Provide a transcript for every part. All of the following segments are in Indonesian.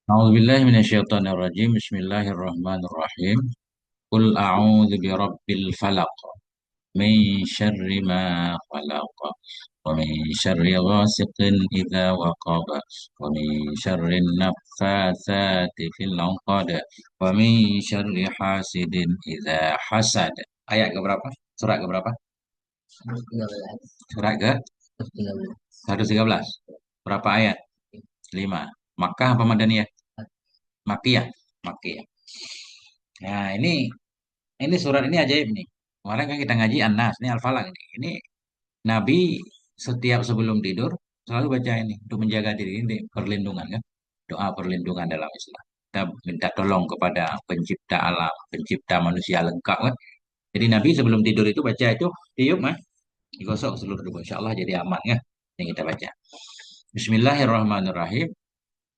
A'udzubillahi minasyaitonirrajim. Bismillahirrahmanirrahim. Qul a'udzu birabbil falaq min syarri ma khalaq wa min syarri ghasiqin idza waqab wa min syarri naffatsati fil 'uqad wa min syarri hasidin idza hasad. Ayat ke berapa? Surat ke berapa? 13. Surat ke 13. 113. Berapa ayat? 5. Makkah apa Madaniyah? Makkiyah. Makkiyah. Nah, ini surat ini ajaib nih. Kemarin kan kita ngaji An-Nas, ini Al-Falaq ini. Ini Nabi setiap sebelum tidur selalu baca ini untuk menjaga diri ini perlindungan kan. Doa perlindungan dalam Islam. Kita minta tolong kepada pencipta alam, pencipta manusia lengkap kan. Jadi Nabi sebelum tidur itu baca itu tiup mah digosok seluruh tubuh. Insya Allah jadi aman kan. Yang kita baca. Bismillahirrahmanirrahim.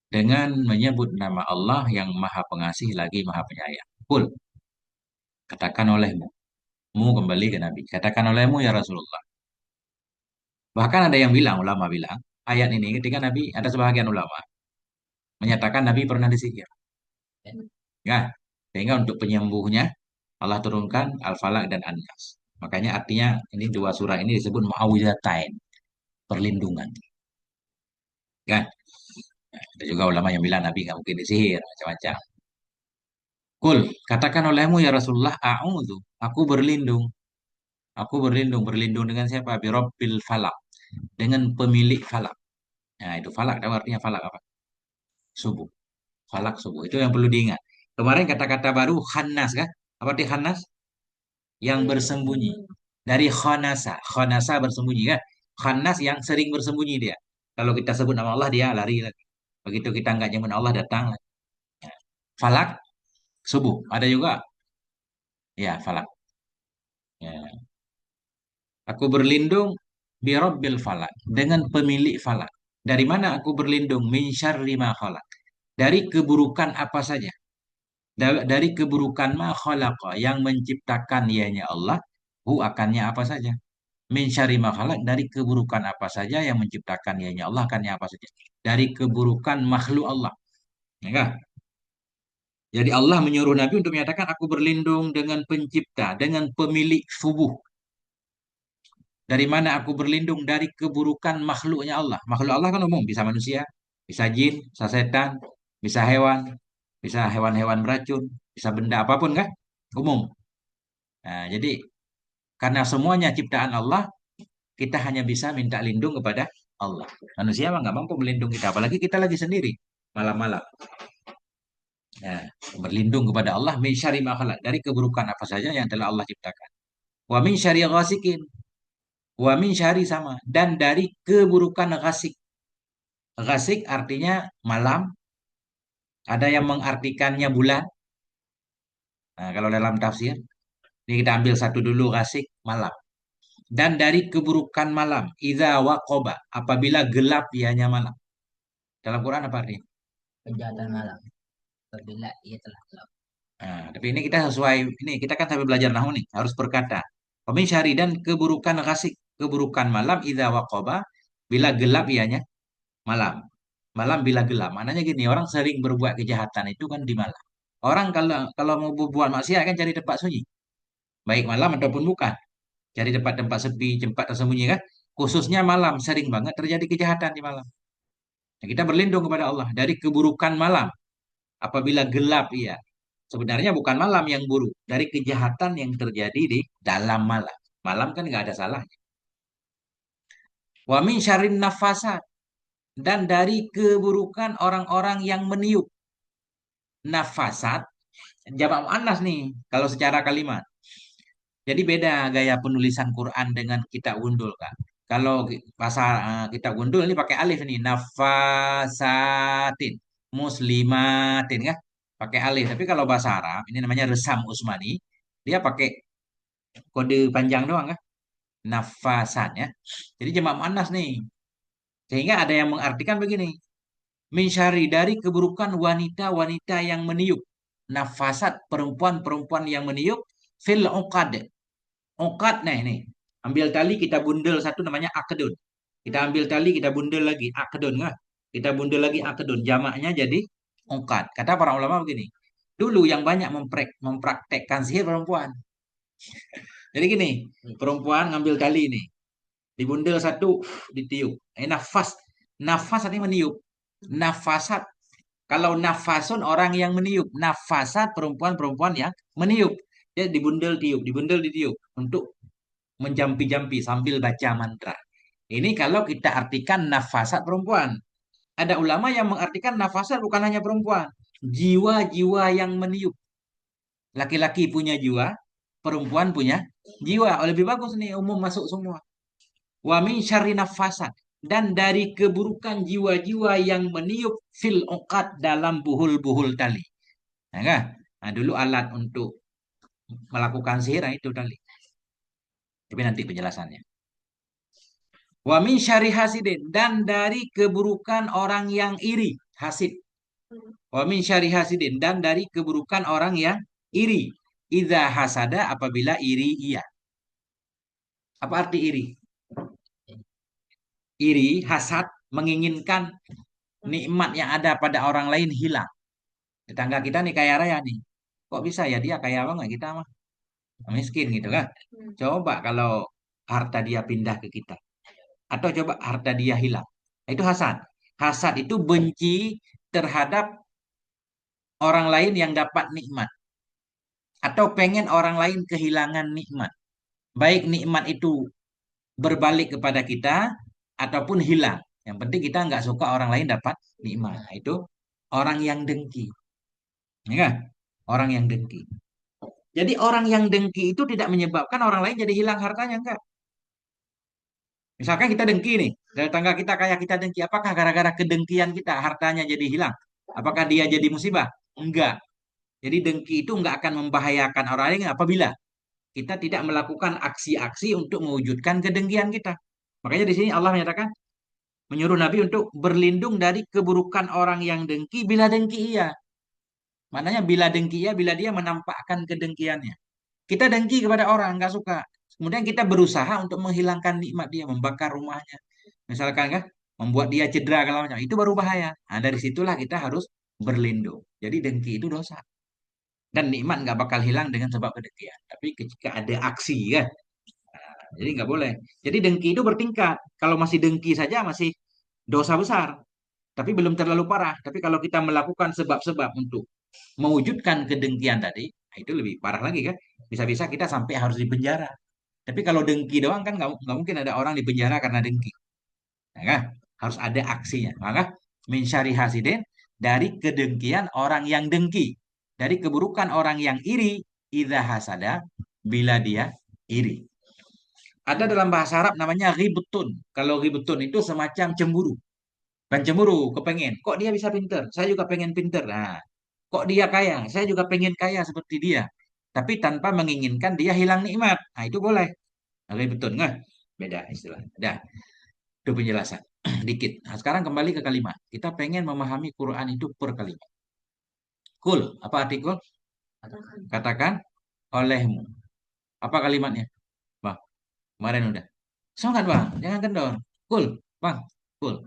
Dengan menyebut nama Allah yang Maha Pengasih lagi Maha Penyayang. Kul, katakan olehmu. Mu kembali ke Nabi. Katakan olehmu ya Rasulullah. Bahkan ada yang bilang, ulama bilang, ayat ini ketika Nabi, ada sebahagian ulama menyatakan Nabi pernah disihir. Ya, sehingga untuk penyembuhnya Allah turunkan Al-Falaq dan An-Nas. Makanya artinya ini dua surah ini disebut muawwizatain, perlindungan. Kan? Ada juga ulama yang bilang Nabi nggak mungkin disihir, macam-macam. Kul, katakan olehmu ya Rasulullah, a'udzu, aku berlindung. Aku berlindung, berlindung dengan siapa? Birabbil falak, dengan pemilik falak. Nah, itu falak, tahu artinya falak apa? Subuh. Falak subuh. Itu yang perlu diingat. Kemarin kata-kata baru khannas kan? Apa arti khannas? Yang bersembunyi. Dari khanasa. Khanasa bersembunyi kan? Khannas yang sering bersembunyi dia. Kalau kita sebut nama Allah dia lari lagi. Begitu kita nggak nyebut Allah datang lagi. Falak subuh. Ada juga? Ya, falak. Ya. Aku berlindung birabbil falak. Dengan pemilik falak. Dari mana aku berlindung? Min syarri ma khalaq. Dari keburukan apa saja. Dari keburukan ma khalaqa yang menciptakan ianya Allah, hu akannya apa saja. Min syarri ma khalaq, dari keburukan apa saja yang menciptakan ianya Allah akannya apa saja. Dari keburukan makhluk Allah. Ya kan? Jadi Allah menyuruh Nabi untuk menyatakan aku berlindung dengan pencipta, dengan pemilik subuh. Dari mana aku berlindung dari keburukan makhluknya Allah. Makhluk Allah kan umum, bisa manusia, bisa jin, bisa setan, bisa hewan-hewan beracun, bisa benda apapun kan? Umum. Nah, jadi karena semuanya ciptaan Allah, kita hanya bisa minta lindung kepada Allah. Manusia mah nggak mampu melindungi kita, apalagi kita lagi sendiri malam-malam. Nah, berlindung kepada Allah min syarri ma khalaq, dari keburukan apa saja yang telah Allah ciptakan. Wa min syarri ghasikin, wa min syarri sama, dan dari keburukan ghasik. Ghasik artinya malam, ada yang mengartikannya bulan. Nah, kalau dalam tafsir, ini kita ambil satu dulu ghasik malam. Dan dari keburukan malam, idza waqoba, apabila gelap ianya malam. Dalam Quran apa artinya? Kejahatan malam. Apabila ia telah gelap. Nah, tapi ini kita sesuai, ini kita kan sampai belajar nahwu nih, harus berkata. Pemin syari dan keburukan ghasik, keburukan malam, idza waqoba, bila gelap ianya malam. Malam bila gelap, maknanya gini, orang sering berbuat kejahatan itu kan di malam. Orang kalau mau berbuat maksiat kan cari tempat sunyi, baik malam ataupun bukan. Cari tempat-tempat sepi, tempat tersembunyi kan. Khususnya malam, sering banget terjadi kejahatan di malam. Nah, kita berlindung kepada Allah dari keburukan malam. Apabila gelap, iya. Sebenarnya bukan malam yang buruk. Dari kejahatan yang terjadi di dalam malam. Malam kan nggak ada salahnya. Wa min syarrin nafasat. Dan dari keburukan orang-orang yang meniup. Nafasat. Jamak muannas nih. Kalau secara kalimat. Jadi beda gaya penulisan Quran dengan kita gundul kan. Kalau bahasa kita gundul ini pakai alif nih, nafasatin, muslimatin kan, pakai alif. Tapi kalau bahasa Arab ini namanya resam Usmani, dia pakai kode panjang doang kan, nafasan ya. Jadi jamak muannas nih. Sehingga ada yang mengartikan begini, min syari dari keburukan wanita-wanita yang meniup. Nafasat perempuan-perempuan yang meniup fil uqad. Uqad nah ini. Ambil tali kita bundel satu namanya akedun. Kita ambil tali kita bundel lagi akedun kan. Kita bundel lagi akdun, jamaknya jadi ungkad. Kata para ulama begini. Dulu yang banyak mempraktekkan sihir perempuan. Jadi gini, perempuan ngambil tali nih, dibundel satu, ditiup. Nafas, nafas artinya meniup. Nafasat, kalau nafasun orang yang meniup, nafasat perempuan-perempuan yang meniup. Jadi dibundel ditiup untuk menjampi-jampi sambil baca mantra. Ini kalau kita artikan nafasat perempuan. Ada ulama yang mengartikan nafasat bukan hanya perempuan, jiwa-jiwa yang meniup. Laki-laki punya jiwa, perempuan punya jiwa. Oh, lebih bagus nih umum masuk semua. Wa min syarri nafasat, dan dari keburukan jiwa-jiwa yang meniup fil uqad dalam buhul-buhul tali. Nah, kan? Nah, dulu alat untuk melakukan sihir nah itu tali. Tapi nanti penjelasannya. Wa min syarri hasidin, dan dari keburukan orang yang iri, hasid. Wa min syarri hasidin, dan dari keburukan orang yang iri. Idza hasada, apabila iri ia. Apa arti iri? Iri, hasad, menginginkan nikmat yang ada pada orang lain hilang. Tetangga kita nih kaya raya nih. Kok bisa ya dia kaya banget kita mah miskin gitu kan? Coba kalau harta dia pindah ke kita. Atau coba harta dia hilang. Itu hasad. Hasad itu benci terhadap orang lain yang dapat nikmat. Atau pengen orang lain kehilangan nikmat. Baik nikmat itu berbalik kepada kita ataupun hilang. Yang penting kita nggak suka orang lain dapat nikmat. Nah, itu orang yang dengki. Ya kan? Orang yang dengki. Jadi orang yang dengki itu tidak menyebabkan orang lain jadi hilang hartanya. Enggak. Misalkan kita dengki nih. Dari tangga kita kayak kita dengki. Apakah gara-gara kedengkian kita hartanya jadi hilang? Apakah dia jadi musibah? Enggak. Jadi dengki itu enggak akan membahayakan orang lain apabila kita tidak melakukan aksi-aksi untuk mewujudkan kedengkian kita. Makanya di sini Allah menyatakan menyuruh Nabi untuk berlindung dari keburukan orang yang dengki bila dengki ia. Maknanya bila dengki ia, bila dia menampakkan kedengkiannya. Kita dengki kepada orang, nggak suka. Kemudian kita berusaha untuk menghilangkan nikmat dia, membakar rumahnya. Misalkan kan, membuat dia cedera kalau macam. Itu baru bahaya. Nah, dari situlah kita harus berlindung. Jadi dengki itu dosa. Dan nikmat nggak bakal hilang dengan sebab kedengkian. Tapi ketika ada aksi kan, jadi nggak boleh. Jadi dengki itu bertingkat. Kalau masih dengki saja masih dosa besar. Tapi belum terlalu parah. Tapi kalau kita melakukan sebab-sebab untuk mewujudkan kedengkian tadi, nah itu lebih parah lagi kan. Bisa-bisa kita sampai harus dipenjara. Tapi kalau dengki doang kan nggak mungkin ada orang dipenjara karena dengki. Nah, kan? Harus ada aksinya. Maka min syari hasidin, dari kedengkian orang yang dengki. Dari keburukan orang yang iri, idza hasada, bila dia iri. Ada dalam bahasa Arab namanya ributun. Kalau ributun itu semacam cemburu. Kan cemburu, kepengen. Kok dia bisa pinter? Saya juga pengen pinter. Nah, kok dia kaya? Saya juga pengen kaya seperti dia. Tapi tanpa menginginkan dia hilang nikmat. Nah, itu boleh. Ributun, nggak? Beda istilah. Dah, itu penjelasan. Dikit. Nah, sekarang kembali ke kalimat. Kita pengen memahami Quran itu per kalimat. Kul. Apa arti kul? Katakan olehmu. Apa kalimatnya? Bang, kemarin udah. Semangat bang, jangan kendor. Kul, bang, kul.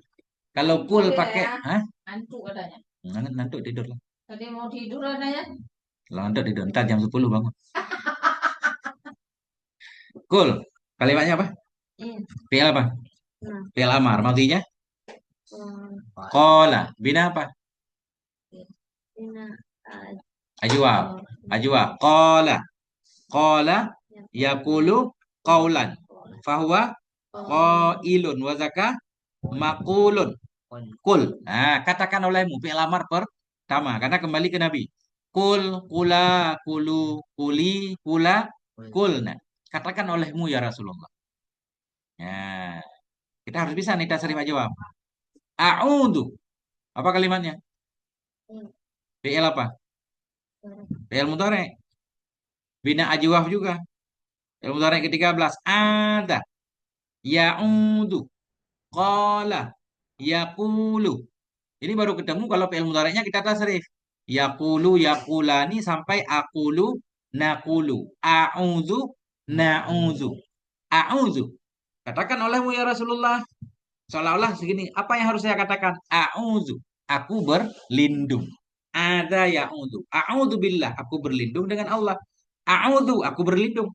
Kalau kul pakai, hah? Ngantuk katanya. Ngantuk tidur lah. Tadi mau tidur katanya. Kalau ngantuk tidur, ntar jam 10 bangun. Kul, kalimatnya apa? Fi'il apa? Fi'il amar, matinya? Kola, bina apa? Ajwa, ajwa. Kola, kola, yakulu, kaulan. Fahuwa, qailun, wazaka, makulun. Kul. Nah, katakan olehmu fi'il amar pertama karena kembali ke Nabi. Kul, kula, kulu, kuli, kula, kulna. Katakan olehmu ya Rasulullah. Ya, kita harus bisa nih tasrif jawab. A'udzu. Apa kalimatnya? Fi'il apa? Fi'il mudhari. Bina ajwaf juga. Fi'il mudhari ke-13. Ada. Ya'udzu. Qala. Yaqulu. Ini baru ketemu kalau fi'il mudhari'nya kita tasrif. Yaqulu, yaqulani sampai aqulu, naqulu. A'udzu, na'udzu. A'udzu. Katakan olehmu ya Rasulullah. Seolah-olah segini, apa yang harus saya katakan? A'udzu, aku berlindung. Ada ya'udzu. A'udzu billah, aku berlindung dengan Allah. A'udzu, aku berlindung.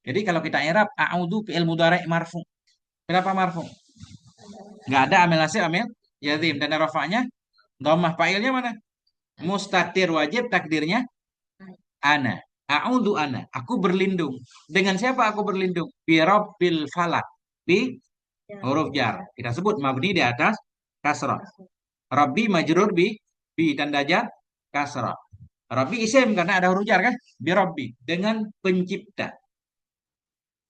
Jadi kalau kita i'rab a'udzu fi'il mudhari' marfu. Kenapa marfu? Enggak ada amil nasib, amil yazim, dan rafa'nya dhammah. Fa'ilnya mana? Mustatir wajib, takdirnya ana. A'udzu ana, aku berlindung. Dengan siapa aku berlindung? Bi rabbil falak. Bi huruf jar. Kita sebut mabni di atas kasrah. Rabbi majrur bi tanda jar kasrah. Rabbi isim karena ada huruf jar kan? Bi Rabbi, dengan pencipta,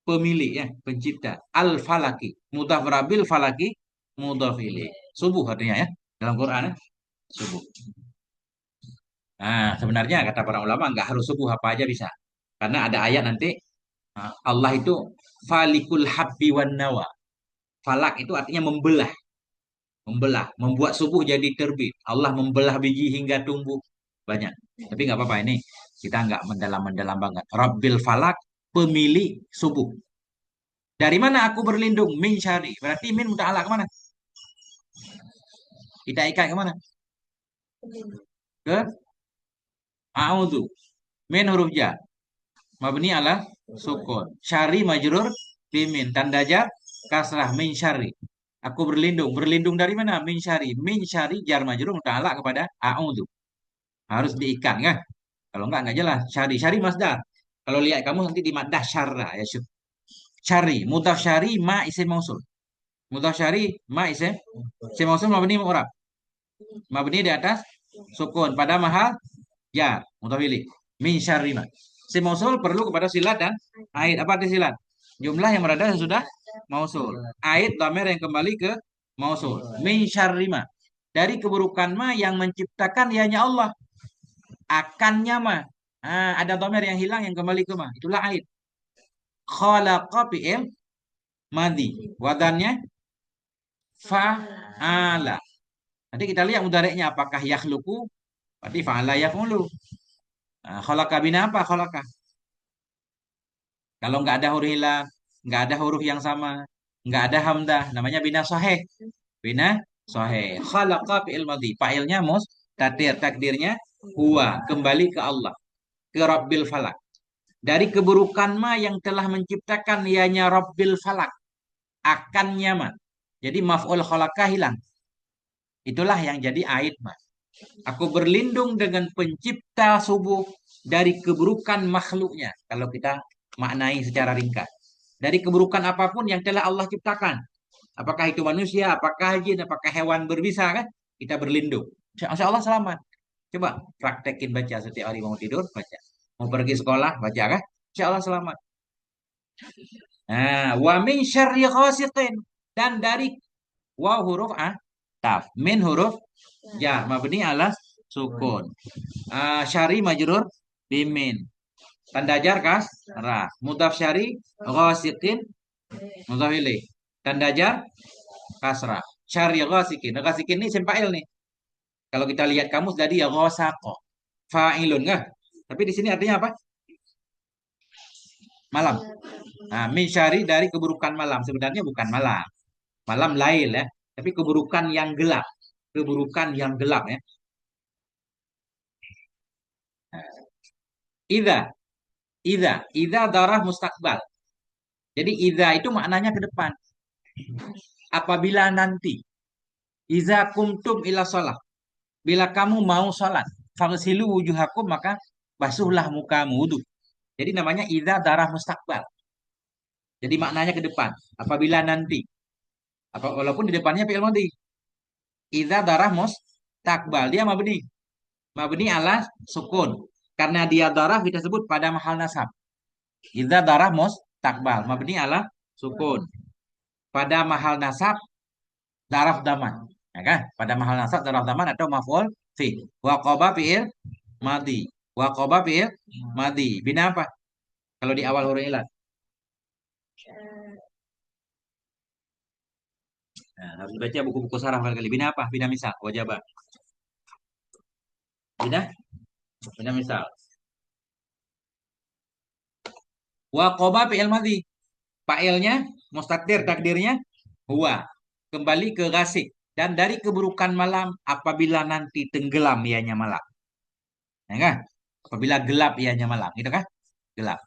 pemilik ya, pencipta. Al falaki, mudhaf rabbil falaki, mudhaf ilaih. Subuh artinya ya dalam Quran ya. Subuh. Nah, sebenarnya kata para ulama nggak harus subuh, apa aja bisa. Karena ada ayat nanti Allah itu falikul habbi wan nawa. Falak itu artinya membelah, membelah, membuat subuh jadi terbit. Allah membelah biji hingga tumbuh banyak. Tapi nggak apa-apa ini, kita nggak mendalam-mendalam banget. Rabbil falak, pemilik subuh. Dari mana aku berlindung? Min syari. Berarti min muta'alaq kemana? Kita ikat kemana? Ke a'udhu. Min huruf jar. Mabni ala sukun. Syari majrur bimin. Tanda jar kasrah min syari. Aku berlindung. Berlindung dari mana? Min syari. Min syari jar majrur muta'alaq kepada a'udhu. Harus diikat kan? Kalau enggak jelas. Syari. Syari masdar. Kalau lihat kamu nanti di maddah syarra ya syuk. Syari. Mudhaf syari ma isim mausul. Mudhaf syari ma isim mausul mabni mu'rab. Mabni di atas sukun pada mahal ya mutawili min syarri ma. Si mausul perlu kepada silat dan ait. Apa arti silat? Jumlah yang berada sudah mausul. Ait dhamir yang kembali ke mausul. Min syarri ma. Dari keburukan ma yang menciptakan ianya Allah. Akannya ma. Ada dhamir yang hilang yang kembali ke ma. Itulah ait. Khalaqa fi'il madi. Wadannya fa'ala. Nanti kita lihat mudareknya apakah yakhluqu. Berarti fa'ala yaf'ulu. Khalaqa bina apa khalaqa? Kalau nggak ada huruf hilang, nggak ada huruf yang sama, nggak ada hamdah, namanya bina sahih. Bina sahih. Khalaqa fi'il madhi. Fa'ilnya mustatir, takdirnya huwa, kembali ke Allah, ke Rabbil Falak. Dari keburukan ma yang telah menciptakan ianya Rabbil Falak. Akannya ma. Jadi maf'ul khalaqa hilang. Itulah yang jadi ait ma. Aku berlindung dengan pencipta subuh dari keburukan makhluknya. Kalau kita maknai secara ringkas. Dari keburukan apapun yang telah Allah ciptakan. Apakah itu manusia, apakah jin, apakah hewan berbisa kan? Kita berlindung. Insya Allah selamat. Coba praktekin baca setiap hari mau tidur, baca. Mau pergi sekolah, baca kan? Insya Allah selamat. Nah, wa min syarri ghasiqin. Dan dari waw huruf taf. Min huruf ya, mabni alas sukun. Syari majrur bimin. Tanda jar kasrah. Mudhaf syari ghasiqin mudhaf ilaih. Tanda jar kasrah. Syari ghasiqin. Ghasiqin ini isim fa'il nih. Kalau kita lihat kamus tadi ya ghasaqo. Fa'ilun kan? Tapi di sini artinya apa? Malam. Nah, min syari dari keburukan malam. Sebenarnya bukan malam. Malam lain ya. Tapi keburukan yang gelap. Keburukan yang gelap ya. Ida. Ida darah mustakbal. Jadi ida itu maknanya ke depan. Apabila nanti. Iza kumtum ila sholat. Bila kamu mau sholat. Fagsilu wujuhakum maka basuhlah mukamu wudu. Jadi namanya ida darah mustakbal. Jadi maknanya ke depan. Apabila nanti. Walaupun di depannya fi'il madhi. Ida darah mustakbal. Dia mabni. Mabni ala sukun. Karena dia darah kita sebut pada mahal nasab. Ida darah mustakbal. Mabni ala sukun. Pada mahal nasab daraf daman. Ya kan? Pada mahal nasab daraf daman atau maf'ul fi. Waqaba fi'il madhi. Waqaba fi'il madhi. Bina apa? Kalau di awal huruf ilat. Nah, harus baca buku-buku saraf kali. Bina apa? Bina misal. Wajabah. Bina? Bina misal. Waqaba fi'il madhi. Fa'ilnya mustatir, takdirnya huwa. kembali ke Ghasik. Dan dari keburukan malam apabila nanti tenggelam ianya malam. Ya kan? Apabila gelap ianya malam. Gitu kan? Gelap.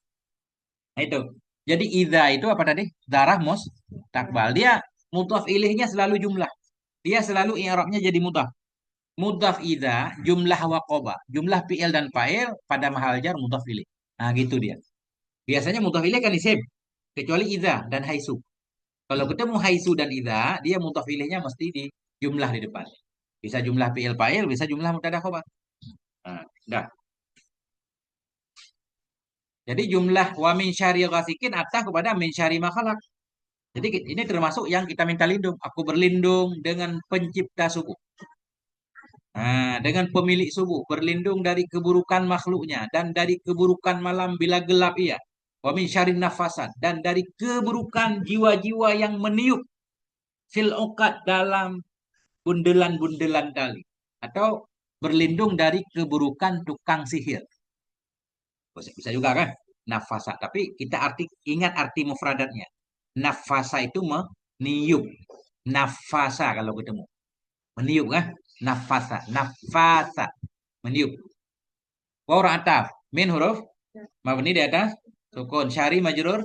Nah, itu. Jadi idza itu apa tadi? Darah mus takbal. Dia mudhaf ilihnya selalu jumlah. Dia selalu i'rabnya jadi mudhaf. Mudhaf idza jumlah waqoba. Jumlah fi'il dan fa'il pada mahal jar mudhaf ilih. Nah, gitu dia. Biasanya mudhaf ilih kan isim. Kecuali idza dan haisu. Kalau ketemu haisu dan idza, dia mudhaf ilihnya mesti di jumlah di depan. Bisa jumlah fi'il fa'il, bisa jumlah mubtada khobar. Nah, dah. Jadi jumlah wa min syari ghasikin atah kepada min syari makhalak. Jadi ini termasuk yang kita minta lindung. Aku berlindung dengan pencipta subuh. Nah, dengan pemilik subuh. Berlindung dari keburukan makhluknya. Dan dari keburukan malam bila gelap ia. Wa min syari nafasat. Dan dari keburukan jiwa-jiwa yang meniup. Fil uqad dalam bundelan-bundelan tali. Atau berlindung dari keburukan tukang sihir. Bisa juga kan? Nafasa. Tapi kita ingat arti mufradatnya. Nafasa itu meniup. Nafasa kalau ketemu. Meniup kan? Nafasa. Nafasa. Meniup. Waw ataf. Min huruf. Mabni di atas. Sukun. Syari majrur.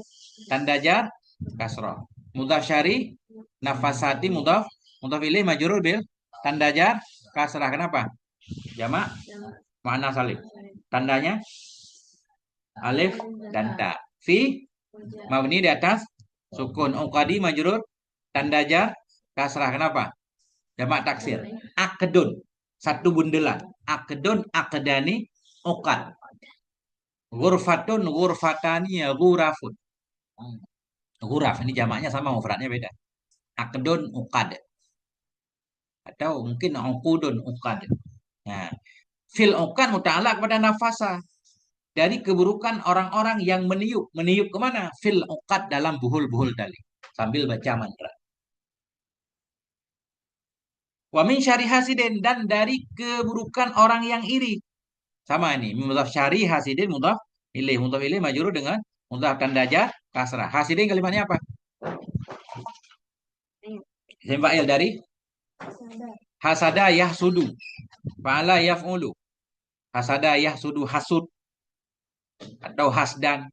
Tanda jar. Kasroh. Mudhaf syari. Nafasati mudhaf. Mudhaf ilaih majrur bil. Tanda jar. Kasrah. Kenapa? Jamak. Makna salim. Tandanya alif dan ta. Fi mabni di atas sukun. Uqadi majrur tanda jar kasrah. Kenapa? Jamak taksir. Akedun satu bundelan. Akedun akedani uqad. Ghurfatun ghurfatani ya ghurafun. Ghuraf ini jamaknya sama mufradnya beda. Akedun uqad atau mungkin uqudun uqad. Nah, fil uqad muta'alaq pada nafasa. Dari keburukan orang-orang yang meniup. Meniup kemana? Fil uqad dalam buhul-buhul tali. Sambil baca mantra. Wa min syari hasidin. Dan dari keburukan orang yang iri. Sama ini. Mudhaf syari hasidin mudhaf ilaih. Mudhaf ilaih majrur dengan mudhaf tanda jar kasrah. Hasidin kalimatnya apa? Isim fa'il dari hasada yahsudu. Fa'ala yaf'ulu. Hasada yahsudu hasud. Atau hasdan.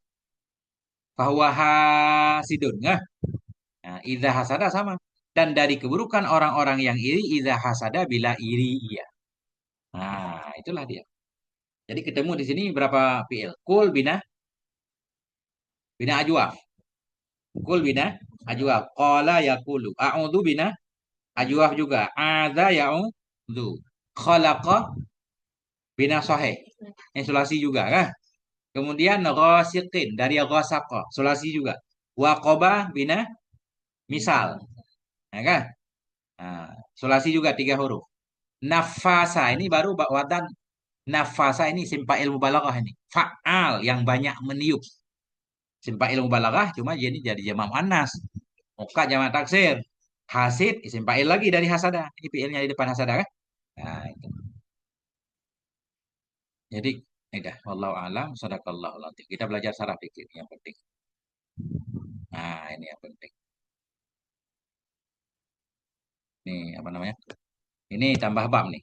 Fahuwa hasidun. Nah, idza hasada sama. Dan dari keburukan orang-orang yang iri, idza hasada bila iri iya. Nah, itulah dia. Jadi ketemu di sini berapa fi'il? Kul bina ajwaf. Kul bina ajwaf. Qala yaqulu. A'udzu bina ajwaf juga. Adza ya'udzu. Khalaqa bina sahih. Ini sulasi juga kan? Kemudian ghasiqin dari ghasaqa, sulasi juga. Waqaba bina misal. Ya kan? Nah, sulasi juga 3 huruf. Nafasa ini baru wadan. Nafasa ini simpa'il mubalaghah ini. Fa'al yang banyak meniup. Simpa'il mubalaghah cuma jadi jamak muannas. Muka jamak taksir. Hasid simpa'il lagi dari hasada. Ini fi'ilnya di depan hasada kan? Nah, itu. Jadi ini dah wallahu alam sadaqallahu alazim. Kita belajar saraf fikih yang penting. Nah, ini yang penting. Nih, apa namanya? Ini tambah bab nih.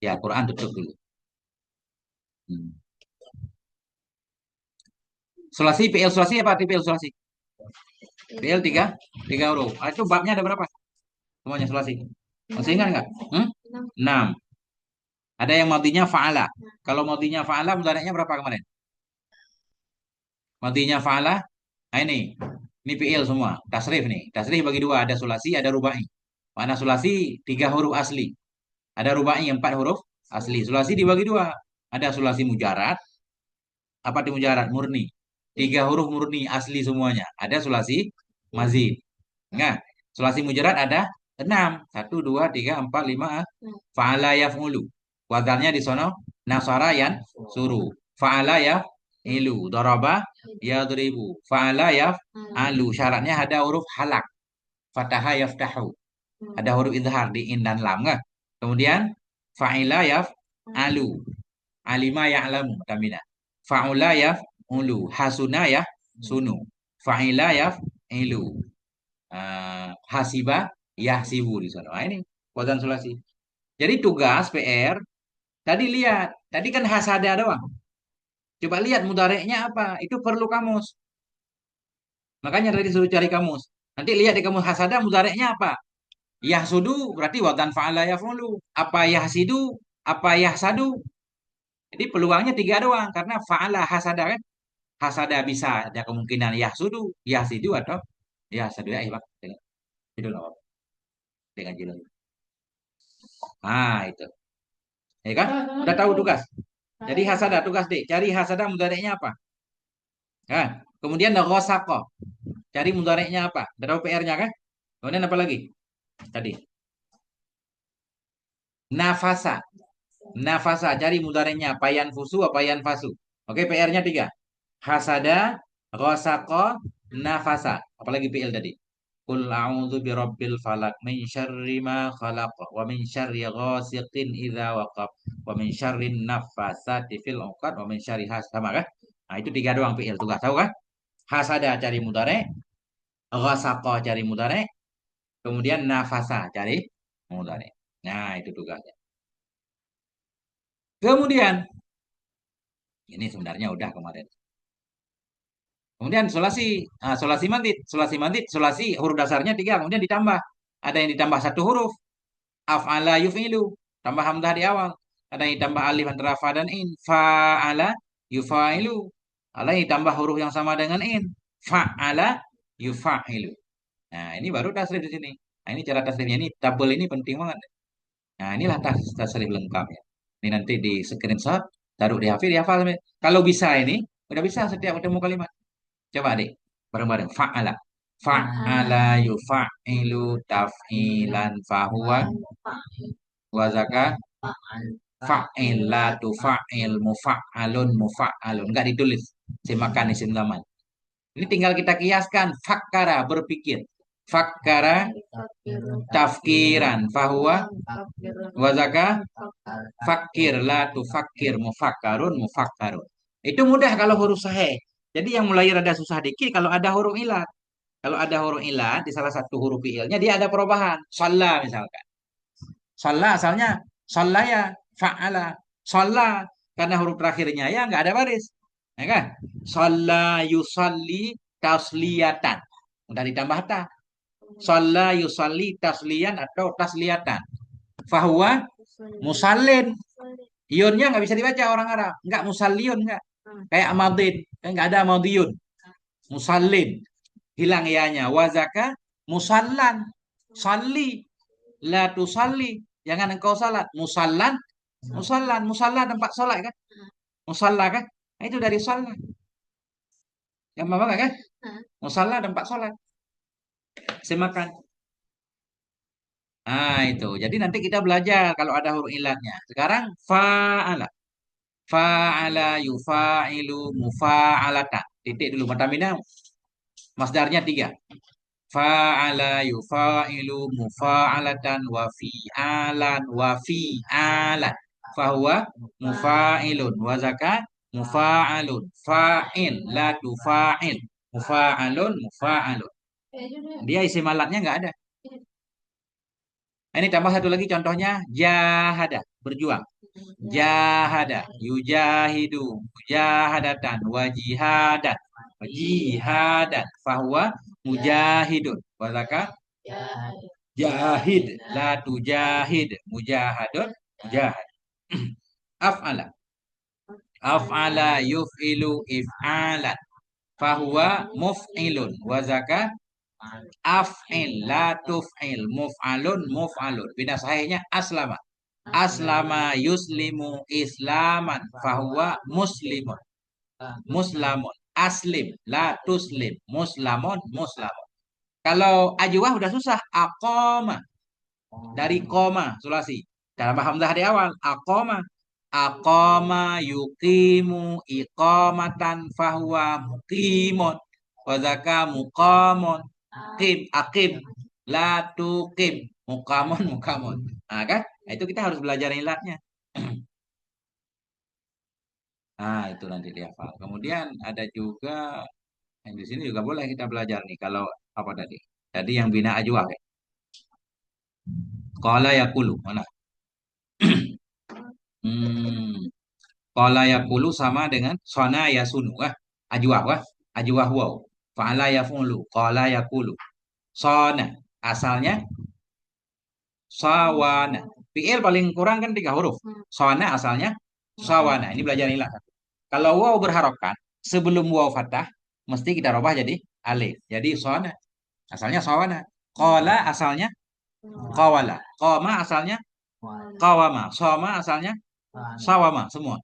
Ya, Quran tutup dulu. Hmm. Sulasi, PL sulasi apa arti PL sulasi? PL 3 huruf. Ah, itu babnya ada berapa? Semuanya sulasi. Masih ingat nggak? 6. Ada yang madinya fa'ala. Kalau madinya fa'ala, mudhari'nya berapa kemarin? Madinya fa'ala. Nah ini. Ini PL semua. Tasrif nih. Tasrif bagi dua. Ada sulasi, ada rubai. Mana sulasi? 3 huruf asli. Ada rubai 4 huruf asli. Sulasi dibagi dua. Ada sulasi mujarad. Apa itu mujarad? Murni. 3 huruf murni asli semuanya. Ada sulasi mazid. Nah, sulasi mujarad ada 6. 1, 2, 3, 4, 5. Fa'ala yaf'ulu. Wazannya di sono nasara yan suruh. Fa'ala yaf'ilu. Daraba yadribu. Fa'ala yaf'alu. Syaratnya ada huruf halak. Fataha yaftahu. Ada huruf izhar di in dan lam. Nggak? Kemudian fa'ila yaf'alu. Alima ya'lamu. Tamina. Fa'ula yaf'ulu. Hasuna sunu. Fa'ila yaf'ilu. Hasiba, yahsibu di sana. Nah, ini wazan sulasi. Jadi tugas PR tadi lihat, tadi kan hasada doang. Coba lihat mudareknya apa? Itu perlu kamus. Makanya tadi suruh cari kamus. Nanti lihat di kamus hasada mudareknya apa? Yahsudu berarti wazan fa'ala yaf'ulu. Apa yahsidu? Apa yahsadu? Jadi peluangnya tiga doang karena fa'ala hasada kan. Hasada bisa ada kemungkinan yahsudu, yahsidu atau yahsadu ya, Bang. Itu loh dengan judul. Ah, itu. Ya kan? Udah tahu tugas. Jadi hasada tugas D. Cari hasada mudareknya apa? Kan? Kemudian ada ghasaqah. Cari mudareknya apa? Udah tahu PR-nya kan? Kemudian apa lagi? Tadi. Nafasa. Nafasa. Cari mudareknya apa? Yanfusu apa yanfasu? Oke, PR-nya tiga. Hasada, ghasaqah, nafasa. Apalagi PL tadi? Qul a'udzu birabbil falaq min syarri ma khalaq wa min syarri ghasiqin idza waqab wa min syarri naffasati fil 'uqad wa min syarri sama kan? Nah, itu tiga doang PL tugas tahu kan? Hasada cari mudhari, ghasaqa cari mudhari, kemudian nafasa cari mudhari. Nah, itu tugasnya. Kemudian ini sebenarnya udah kemarin. Kemudian solasi, solasi mantit, solasi huruf dasarnya tiga, kemudian ditambah. Ada yang ditambah satu huruf, af'ala yuf'ilu, tambah hamzah di awal. Ada yang ditambah alif antara fa dan in, fa'ala yufa'ilu. Ada yang ditambah huruf yang sama dengan in, fa'ala yufa'ilu. Nah, ini baru tasrif di sini. Nah, ini cara tasrifnya ini tabel ini penting banget. Nah, inilah tasrif lengkapnya. Ini nanti di screenshot, taruh di HP, dihafal. Kalau bisa ini, udah bisa setiap ketemu kalimat. Coba adik, bareng-bareng. Fa'ala. Fa'ala yufa'ilu taf'ilan fahuwa wazaka fa'il la tufa'il mufa'alun mufa'alun. Enggak ditulis. Simakan isim zaman. Ini tinggal kita kiaskan. Fakkara, berpikir. Fakkara tafkiran fahuwa wazaka fakir la tufakir mufakkarun mufakkarun. Itu mudah kalau huruf sahih. Jadi yang mulai rada susah dikit kalau ada huruf ilat. Kalau ada huruf ilat di salah satu huruf fi'ilnya dia ada perubahan. Shalla misalkan. Shalla asalnya shallaya fa'ala. Shalla karena huruf terakhirnya ya nggak ada baris. Ya kan? Shalla yusalli tasliyatan. Udah ditambah ta. Shalla yusalli tasliyan atau tasliyatan. Fahuwa musallin. Ionnya nggak bisa dibaca orang Arab. Nggak musalliyun nggak. Kayak amadin. Nggak ada amadiyun. Musallin. Hilang ianya. Wazaka musallan. Salli. La tusalli. Jangan engkau salat. Musallan. Musallan. Musalla tempat salat kan. Musalla kan. Nah, itu dari salat. Yang apa kan? Musalla tempat salat. Semakan. Nah, itu. Jadi nanti kita belajar kalau ada huruf ilatnya. Sekarang fa'ala. Fa'ala yufa'ilu mufa'alatan. Titik dulu. Mata minang. Masdarnya tiga. Fa'ala yufa'ilu mufa'alatan wa fi'alan wa fi'alan. Fahuwa mufa'ilun. Wa zaka mufa'alun. Fa'il. La tufa'il. Mufa'alun. Mufa'alun. Dia isi malatnya nggak ada. Ini tambah satu lagi contohnya. Jahada. Berjuang. Jahada, yujahidu, mujahadatan, wajihadan, wajihadan, fahuwa mujahidun. Wazaka jahid, la tujahid, mujahadun, mujahad. Af'ala, af'ala yuf'ilu if'alan, fahuwa muf'ilun. Wazaka af'il, la tuf'il, muf'alun, muf'alun. Bina sahihnya aslama. Aslama yuslimu islaman fahuwa muslimun. Muslamun. Aslim la tuslim. Muslamun muslamun. Kalau ajwah udah susah. Aqoma. Dari koma sulasi. Dalam hamzah di awal. Aqoma. Aqoma yuqimu iqamatan fahuwa muqimun. Wazaka muqamun. Qim aqim. La tuqim. Muqamun muqamun. Nah kan? Nah, itu kita harus belajar ilatnya. Nah, itu nanti dihafal. Kemudian ada juga yang di sini juga boleh kita belajar nih kalau apa tadi? Tadi yang bina ajwa ya. Qala yaqulu. Mana? Hmm. Qala yaqulu sama dengan sona yasunu. Wah, ajwa wah. Ajwa waw. Fa'ala yaf'ulu. Qala yaqulu. Sona asalnya sawana. Fi'il paling kurang kan 3 huruf. Sona asalnya sawana. Ini belajar ilah. Kalau waw berharokat sebelum waw fathah mesti kita rubah jadi alif. Jadi sona asalnya sawana. Qala asalnya qawala. Qama asalnya qawama. Soma asalnya sawama semua.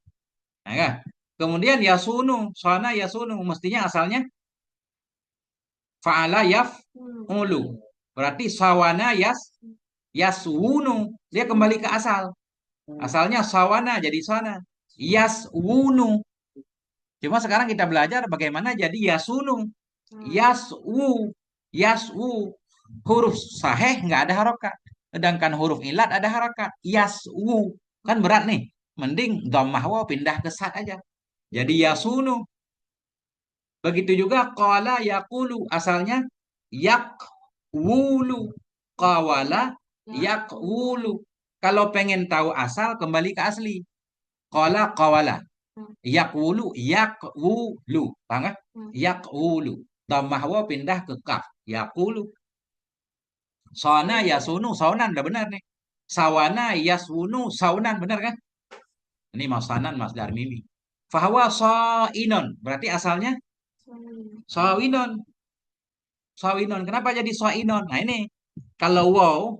Nah, kan? Kemudian yasunu, sona yasunu mestinya asalnya fa'ala yaf'ulu. Berarti sawana yaswunu. Dia kembali ke asal. Asalnya sawana jadi sana. Yaswunu. Cuma sekarang kita belajar bagaimana jadi yasunu. Yaswu. Yaswu. Huruf sahih nggak ada harokat. Sedangkan huruf ilat ada harokat. Yaswu. Kan berat nih. Mending dhammah waw pindah ke sad aja. Jadi yasunu. Begitu juga qala yaqulu. Asalnya yakwulu. Qawala yakwulu. Kalau pengen tahu asal kembali ke asli. Qala qawala. Yakwulu yakwulu. Paham nggak? Yakwulu. Dhammah waw pindah ke kaf. Yaqulu. Sona yasunu saunan udah benar nih. Sawana yasunu saunan benar kan? Ini masanan masdar mimi. Fahawa inon berarti asalnya sawinon. Sawinon. Kenapa jadi inon? Nah ini kalau wow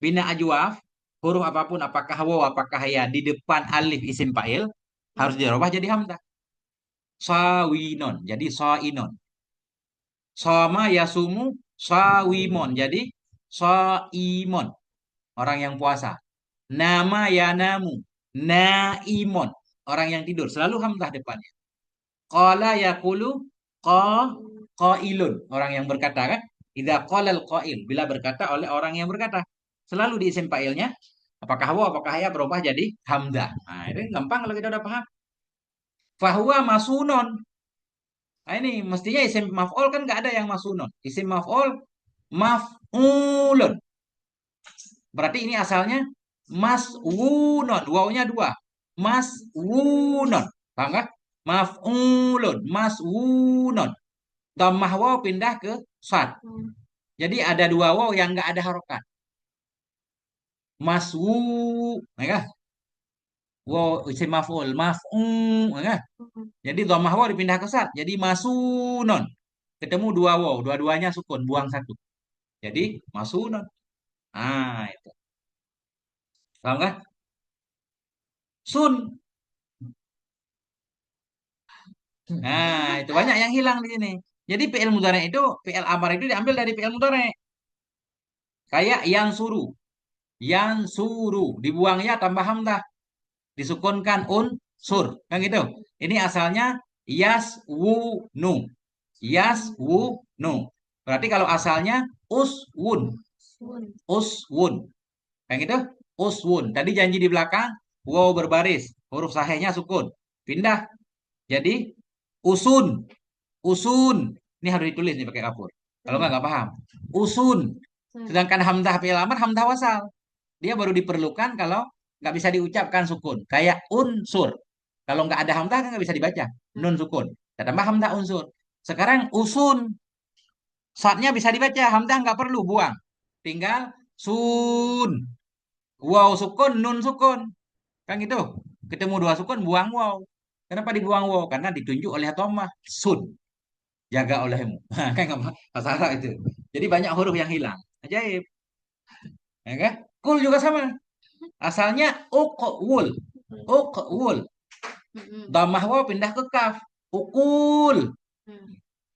bina ajwaf huruf apapun apakah wow apakah ya di depan alif isim fa'il harus dirubah jadi hamzah. Sawinon. Jadi inon. Sama yasumu sawimon. Jadi imon. Orang yang puasa. Nama yanamu. Naimon. Orang yang tidur. Selalu hamzah depannya. Qala yaqulu qailun. Orang yang berkata kan? Idza qalal qail. Bila berkata oleh orang yang berkata. Selalu di isim fa'ilnya. Apakah wa, apakah ya berubah jadi hamzah. Nah, ini gampang kalau kita udah paham. Fahuwa masunon. Nah, ini mestinya isim maf'ul kan nggak ada yang masunon. Isim maf'ul maf'ulun. Berarti ini asalnya maswunon. Wawnya 2. Maswunon. Paham nggak? Maf'ulun. Maswunon. Dhammah waw pindah ke sad. Jadi ada 2 waw yang nggak ada harokat. Maswu. Ya, waw isim maf'ul. Ya. Jadi dhammah waw dipindah ke sad. Jadi masunon. Ketemu 2 waw. Dua-duanya sukun. Buang 1. Jadi masunon. Ah, itu. Paham nggak? Sun. Nah, itu banyak yang hilang di sini. Jadi fi'il mudhari itu, fi'il amar itu diambil dari fi'il mudhari. Kayak yang suruh. Yang suruh. Dibuang ya tambah hamzah. Disukunkan unsur. Kan gitu. Ini asalnya yaswunu. Yaswunu. Berarti kalau asalnya uswun. Uswun. Kan gitu. Uswun. Tadi janji di belakang. Wow berbaris. Huruf sahihnya sukun. Pindah. Jadi usun. Usun. Ini harus ditulis nih pakai kapur. Kalau nggak paham. Usun. Sedangkan hamzah fi'il amr hamzah wasal. Dia baru diperlukan kalau nggak bisa diucapkan sukun. Kayak unsur. Kalau nggak ada hamzah kan nggak bisa dibaca. Nun sukun. Kita tambah hamzah unsur. Sekarang usun. Saatnya bisa dibaca. Hamzah nggak perlu buang. Tinggal sun. Wow sukun, nun sukun. Kan gitu. Ketemu 2 sukun, buang wow. Kenapa dibuang wow? Karena ditunjuk oleh Tomah. Sun. Jaga olehmu. Kan nggak masalah itu. Jadi banyak huruf yang hilang. Ajaib. Ya kan? Kul juga sama. Asalnya uqwul. Uqwul. Dhammah waw pindah ke kaf. Ukul.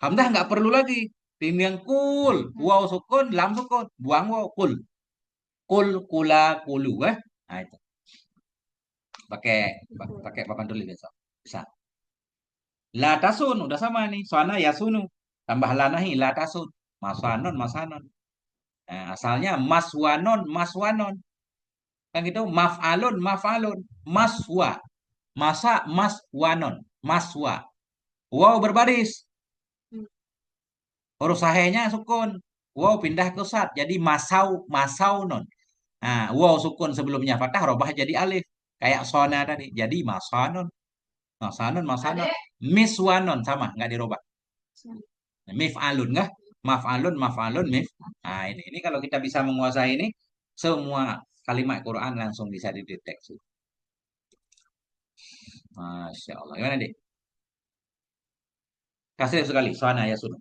Hamzah nggak perlu lagi. Tinggal kul. Waw sukun, lam sukun. Buang waw. Kul. Kul, kula, kulu. Nah itu. Pakai pakai papan tulis besok. Bisa. La tasun. Udah sama nih. Soalnya yasunu. Tambah lanahi. La tasun. Masanon, masanon. Nah, asalnya maswanon, maswanon. Kan gitu, maf'alun, maf'alun. Maswa. Masa, maswanon. Maswa. Wow berbaris. Huruf sahihnya sukun. Wow pindah ke sad. Jadi masau non. Nah, wow sukun sebelumnya fathah robah jadi alif. Kayak sona tadi. Jadi masanon. Masanon, masanon. Miswanon sama, nggak dirubah. Mif'alun nggak? Maf'alun, maf'alun, mif. Nah, ini kalau kita bisa menguasai ini, semua kalimat Quran langsung bisa dideteksi. Masya Allah. Gimana, Dik? Kasih sekali. Sona ya sunu.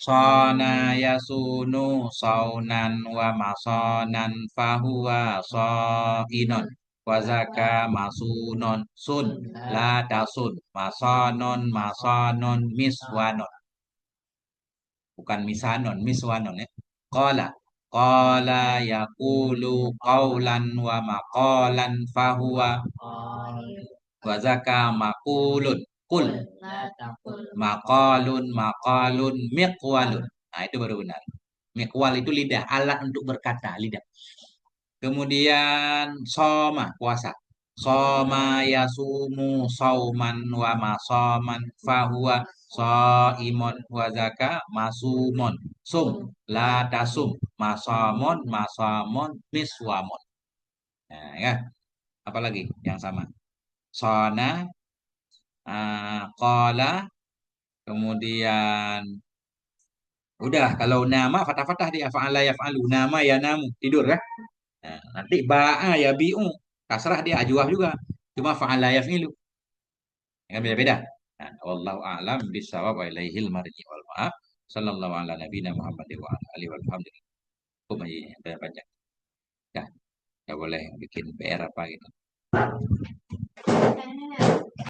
Sona ya sunu saunan wa masonan fahuwa inon wazaka masunon sun la tasun masonon masonon miswanon, bukan misanon, miswanon ya. Qala qala yaqulu qaulan wa maqalan fahuwa wazaka maqulun kul maqalun maqalun miqwalun. Nah, itu baru benar. Miqwal itu lidah, alat untuk berkata, lidah. Kemudian soma, puasa. Soma yasumu sauman wa masoman fahuwa soimon wa zaka masumon. Sum la tasum masomon masomon miswamon. Nah, ya. Apalagi yang sama? Sona, kola, kemudian udah kalau nama fatah-fatah dia fa'ala yaf'alu nama ya namu tidur kan. Nah, nanti ba'a ya bi'u kasrah dia ajwah juga. Cuma fa'ala yaf'ilu. Kan beda-beda. Nah, wallahu a'lam bishawab wa ilaihil marji wal ma'ab. Sallallahu ala nabiyina Muhammad wa ala alihi wa sahbihi. Panjang. Ya, ya boleh bikin PR apa gitu.